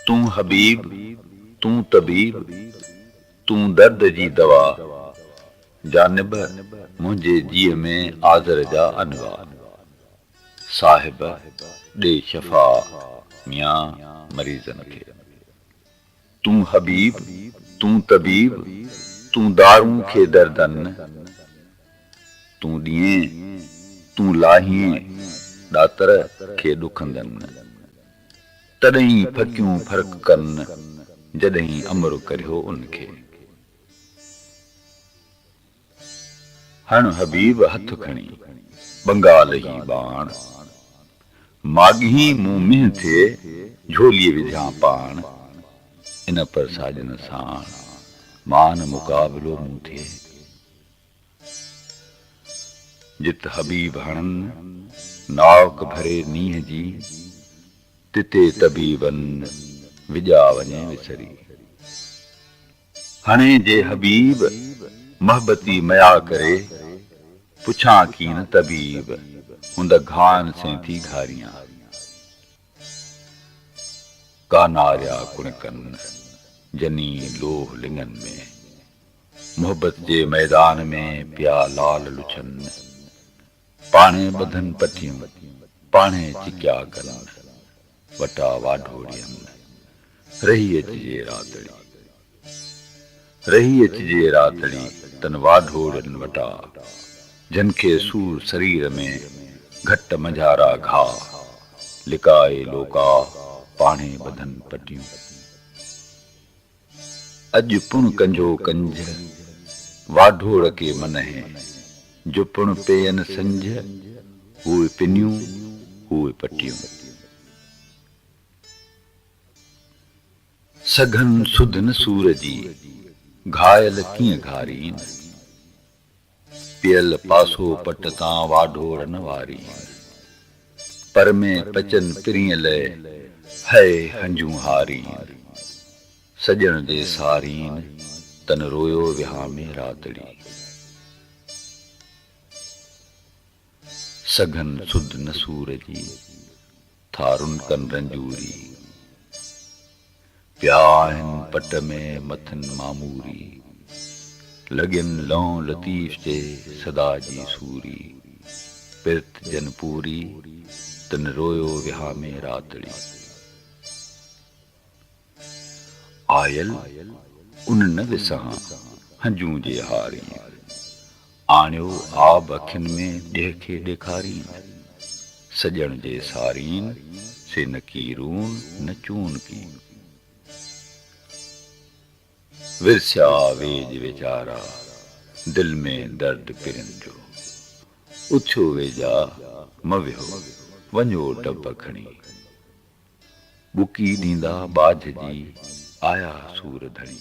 तू हबीब, तू तबीब, तू दर्द जी दवा, जानिब मुंहिंजे जीअ में आज़र जा अनवा, साहिब ॾे शफ़ा मियां मरीज़न खे। तू हबीब, तू तबीब, तू दारूं खे दर्दन, तू ॾीएं, तू लाहीं ॾातर खे ॾुखंदन। तॾहिं फकियूं फ़र्क़ कनि जॾहिं अमर करियो उनखे। हण हबीब हथ खणी बंगाल ही बाण, माॻही मूं मींहं थिए झोलीअ विझां पाण। इन पर साजन साण मान मुक़ाबिलो मूं थिए। जित हबीब हणन नावक भरे नींहं जी, तिते तबीबन विॼा वञे विसरी। हणे जे हबीब महबती मया करे, पुछां कीन तबीब हुंद घान से थी घारियां। कानारिया कुणकन जनी लोह लिंगन में, मोहब्बत जे मैदान में पिया लाल लुछन। पाणे बधन पटियूं पाणे चिकिया कन, वटा वाढोड़ियन रही अचिजे रातड़ी। रही अचिजे रातड़ी तन वाढोड़ियन वटा, जनखे सूर शरीर में घट मझारा घा। लिकाए लोका पाणे बधन पटियूं। अज पुण कंजो कंज वाढोड़ के मनहे, जो पुण पेयन संझ उहे पिनियूं उहे पटियूं। सघन सुध न सूर जी घायल कीअं घारीन, पियल पासो पट तां वाढोड़ न वारीन। पर में पचन पिरियल है हंजूं हारीन, सजण जे सारीन तन रोयो विहा में रातड़ी। सघन सुध न सूर जी थारुन कन रंजूरी, पिया आहिनि पट में मथन मामूरी। लॻियन लौं लतीफ़ जे सदा जी सूरी, पिरत जन पूरी तन रोयो विहा में रातड़ी। आयल उन न विसां हंजूं जे हारीन, आणियो आब अखियुनि में ॾेह खे ॾेखारीन। सजण जे सारीन से न कीरून न चून कीन। विरस्या वेज वीचारा दिल में दर्द पिरन जो, उथियो वेजा मवियो वञो टब खणी। बुकी ॾींदा बाझ जी आया सूर धणी।